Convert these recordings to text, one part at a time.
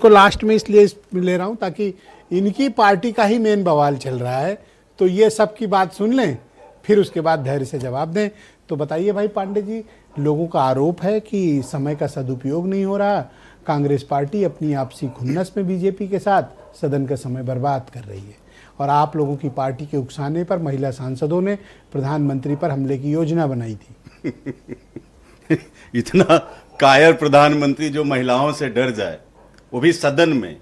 को लास्ट में इसलिए ले रहा हूं ताकि इनकी पार्टी का ही मेन बवाल चल रहा है, तो ये सबकी बात सुन लें, फिर उसके बाद धैर्य से जवाब दें। तो बताइए भाई पांडे जी, लोगों का आरोप है कि समय का सदुपयोग नहीं हो रहा, कांग्रेस पार्टी अपनी आपसी खुन्नस में बीजेपी के साथ सदन का समय बर्बाद कर रही है, और आप लोगों की पार्टी के उकसाने पर महिला सांसदों ने प्रधानमंत्री पर हमले की योजना बनाई थी। इतना कायर प्रधानमंत्री जो महिलाओं से डर जाए, वो भी सदन में,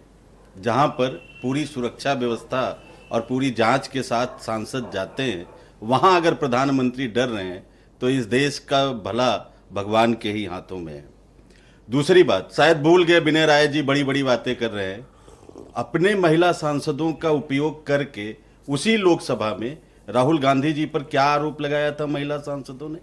जहां पर पूरी सुरक्षा व्यवस्था और पूरी जांच के साथ सांसद जाते हैं, वहां अगर प्रधानमंत्री डर रहे हैं तो इस देश का भला भगवान के ही हाथों में है। दूसरी बात, शायद भूल गए विनय राय जी, बड़ी बड़ी बातें कर रहे हैं। अपने महिला सांसदों का उपयोग करके उसी लोकसभा में राहुल गांधी जी पर क्या आरोप लगाया था महिला सांसदों ने?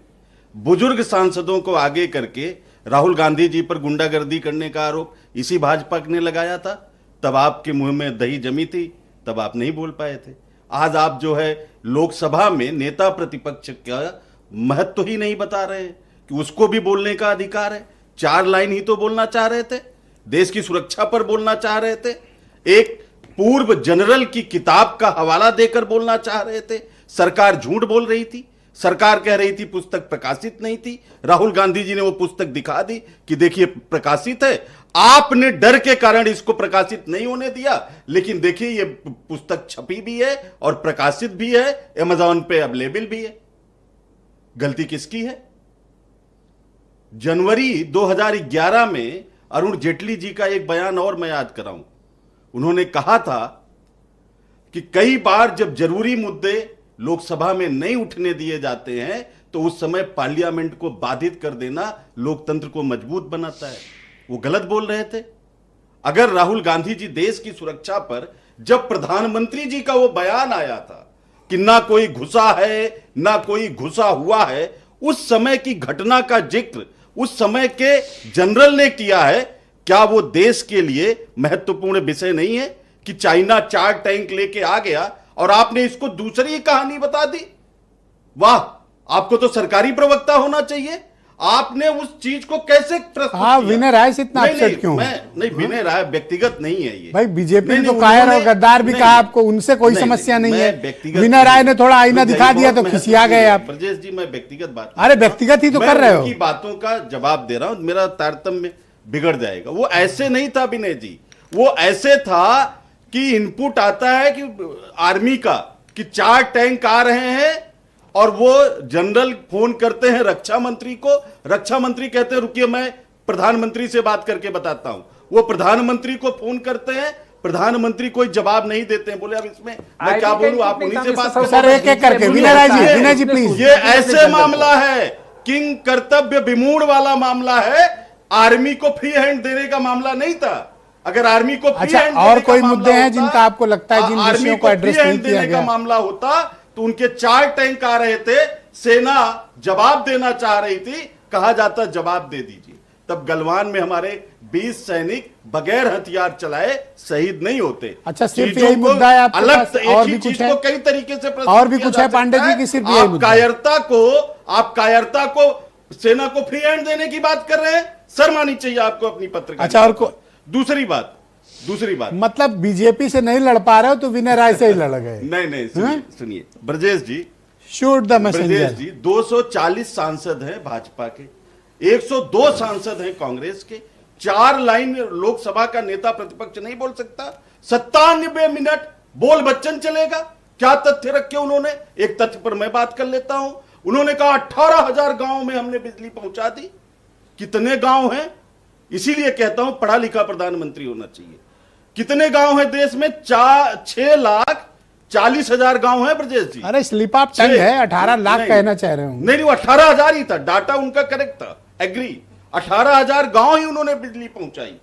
बुजुर्ग सांसदों को आगे करके राहुल गांधी जी पर गुंडागर्दी करने का आरोप इसी भाजपा ने लगाया था। तब आपके मुंह में दही जमी थी, तब आप नहीं बोल पाए थे। आज आप जो है लोकसभा में नेता प्रतिपक्ष का महत्व ही नहीं बता रहे हैं कि उसको भी बोलने का अधिकार है। 4 लाइन ही तो बोलना चाह रहे थे, देश की सुरक्षा पर बोलना चाह रहे थे, एक पूर्व जनरल की किताब का हवाला देकर बोलना चाह रहे थे। सरकार झूठ बोल रही थी, सरकार कह रही थी पुस्तक प्रकाशित नहीं थी। राहुल गांधी जी ने वो पुस्तक दिखा दी कि देखिए प्रकाशित है। आपने डर के कारण इसको प्रकाशित नहीं होने दिया, लेकिन देखिए ये पुस्तक छपी भी है और प्रकाशित भी है, अमेज़न पे अवेलेबल भी है। गलती किसकी है? जनवरी 2011 में अरुण जेटली जी का एक बयान और मैं याद कराऊं। उन्होंने कहा था कि कई बार जब जरूरी मुद्दे लोकसभा में नहीं उठने दिए जाते हैं तो उस समय पार्लियामेंट को बाधित कर देना लोकतंत्र को मजबूत बनाता है। वो गलत बोल रहे थे। अगर राहुल गांधी जी देश की सुरक्षा पर, जब प्रधानमंत्री जी का वो बयान आया था कि ना कोई घुसा है ना कोई घुसा हुआ है, उस समय की घटना का जिक्र उस समय के जनरल ने किया है, क्या वो देश के लिए महत्वपूर्ण विषय नहीं है कि चाइना 4 टैंक लेके आ गया और आपने इसको दूसरी कहानी बता दी? वाह, आपको तो सरकारी प्रवक्ता होना चाहिए। आपने उस चीज को कैसे प्रस्तुत किया? विनय राय से इतना अपसेट क्यों? नहीं, विनय राय व्यक्तिगत नहीं है ये भाई। बीजेपी ने तो कायर और गद्दार भी कहा आपको, उनसे कोई समस्या नहीं है। विनय राय ने थोड़ा आईना दिखा दिया तो खिसिया गए आप। ब्रजेश जी, मैं व्यक्तिगत बात, अरे व्यक्तिगत ही तो कर रहे हो। की बातों का जवाब दे रहा हूं, मेरा तारतम्य बिगड़ जाएगा। वो ऐसे नहीं था विनय जी, वो ऐसे था कि इनपुट आता है कि आर्मी का कि 4 टैंक आ रहे हैं और वो जनरल फोन करते हैं रक्षा मंत्री को, रक्षा मंत्री कहते हैं रुकिए मैं प्रधानमंत्री से बात करके बताता हूं। वो प्रधानमंत्री को फोन करते हैं, प्रधानमंत्री कोई जवाब नहीं देते हैं। बोले अब इसमें मैं क्या बोलूं, आप उन्हीं से बात करें। सर एक एक करके विनय जी प्लीज। ये ऐसे मामला है, किंग कर्तव्य विमूढ़ वाला मामला है। आर्मी को फ्री हैंड देने का मामला नहीं था। अगर आर्मी को फ्री हैंड और कोई मुद्दे हैं जिनका आपको लगता है जिन विषयों को एड्रेस नहीं किया गया? मामला होता तो उनके 4 टैंक आ रहे थे, सेना जवाब देना चाह रही थी, कहा जाता जवाब दे दीजिए। तब गलवान में हमारे 20 सैनिक बगैर हथियार चलाए शहीद नहीं होते। अच्छा, सिर्फ यही मुद्दा है आपके अलग पास? और भी कुछ है? कई तरीके से और भी कुछ है पांडे जी की? सिर्फ यही मुद्दा? आप कायरता को सेना को फ्री हैंड देने की बात कर रहे हैं, शर्म आनी चाहिए आपको अपनी पत्रकारिता। अच्छा, और दूसरी बात मतलब बीजेपी से नहीं लड़ पा रहे हो तो विनय राय से ही लड़ गए? नहीं, सुनिए ब्रजेश जी, शूट द मैसेंजर। ब्रजेश जी, 240 सांसद हैं भाजपा के, 102 सांसद हैं कांग्रेस के। 4 लाइन लोकसभा का नेता प्रतिपक्ष नहीं बोल सकता? 97 मिनट बोल बच्चन चलेगा? क्या तथ्य रखे उन्होंने? एक तथ्य पर मैं बात कर लेता हूं। उन्होंने कहा 18,000 गांव में हमने बिजली पहुंचा दी। कितने गांव हैं? इसीलिए कहता हूं पढ़ा लिखा प्रधानमंत्री होना चाहिए। कितने गांव हैं देश में? 6,40,000 गांव हैं ब्रजेश जी। अरे स्लिप ऑफ टंग है, 18 लाख कहना चाह रहे हूं। नहीं, वो 18,000 ही था, डाटा उनका करेक्ट था, एग्री। 18,000 गांव ही उन्होंने बिजली पहुंचाई।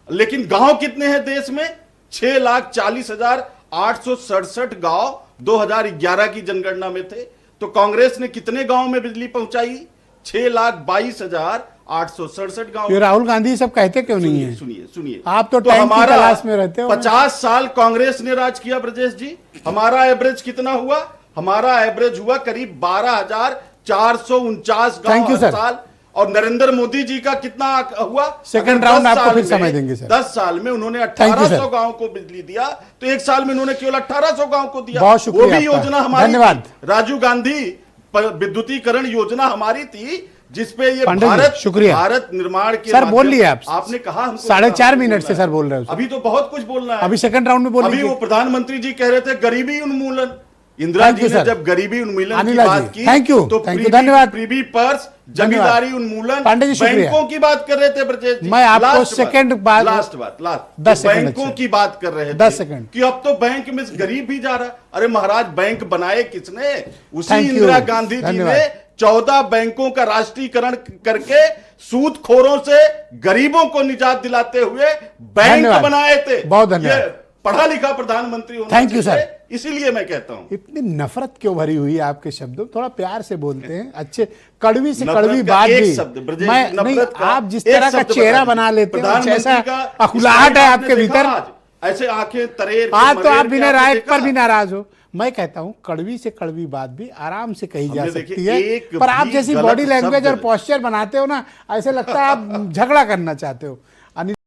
लेकिन गांव कितने हैं देश में? 6,40,867 गांव 2011 की जनगणना में थे। तो कांग्रेस ने कितने गांव में बिजली पहुंचाई? 6,22,867 गांव। राहुल गांधी सब कहते क्यों नहीं है? सुनिए, आप तो टाइम की तलाश में रहते हो। 50 साल कांग्रेस ने राज किया ब्रजेश जी। हमारा एवरेज कितना हुआ? हमारा एवरेज हुआ करीब 12,449 गांव हर साल, और नरेंद्र मोदी जी का कितना हुआ? सेकंड अगर राउंड 10 आपको साल फिर में- समय देंगे सर। 10 साल में उन्होंने Thank you, 1800 सर। गांव को बिजली दिया, तो एक साल में उन्होंने केवल 1800 गांव को दिया। बहुत शुक्रिया वो भी आपका। योजना हमारी धन्यवाद। थी। राजीव गांधी विद्युतीकरण योजना हमारी थी, जिसपे ये पांडे जी, भारत शुक्रिया। भारत निर्माण के सर, बोल माध्यम- लिए आप। आपने कहा हमको 4.5 बोलना मिनट से है। सर बोल रहे हो सर। अभी तो बहुत कुछ बोलना है। अभी सेकंड राउंड में बोल अभी लीजिए। वो प्रधानमंत्री जी कह रहे थे गरीबी उन्मूलन। इंदिरा Thank जी you, ने sir. जब गरीबी उन्मूलन की अनिला बात जी, की thank you, तो thank you, धन्यवाद। प्रीबी पर्स, जमींदारी उन्मूलन, पांडे जी, शुक्रिया। बैंकों की बात कर रहे थे ब्रजेश जी। मैं आपको लास्ट सेकंड बात, बात- लास्ट बात, लास्ट 10 सेकंड बैंकों अच्छे। की बात कर रहे थे 10 सेकंड। कि अब तो बैंक में गरीब भी जा रहा। अरे महाराज, बैंक बनाए किसने? उसी Thank you, इंदिरा गांधी जी धन्यवाद। ने 14 बैंकों का राष्ट्रीयकरण करके सूदखोरों से गरीबों को निजात दिलाते हुए बैंक धन्यवाद। बनाए थे। बहुत धन्यवाद। ये पढ़ा लिखा प्रधानमंत्री होना Thank you, चाहिए। sir. इसीलिए मैं कहता हूं इतनी नफरत क्यों भरी हुई है आपके शब्दों? थोड़ा प्यार से बोलते हैं। अच्छे कड़वी से नफरत कड़वी का बात एक भी शब्द, ब्रजेश मैं जी, नहीं, नफरत का आप जिस एक तरह का शब्द चेहरा बता बना दीजिए। लेते हैं, प्रधानमंत्री जैसा का अकुलाहट है स्टाइल आपके आपने भीतर। देखा आज? ऐसे आंखें तरेर के, आज तो मरेर आप के बिना आपने राय देखा? पर भी नाराज हो। मैं कहता हूं कड़वी से कड़वी बात भी आराम से कही जा हमने सकती देखिए, है, एक पर आप भी जैसी गलत बॉडी लैंग्वेज शब्द और पोस्चर बनाते हो ना, ऐसे लगता है आप झगड़ा करना चाहते हो।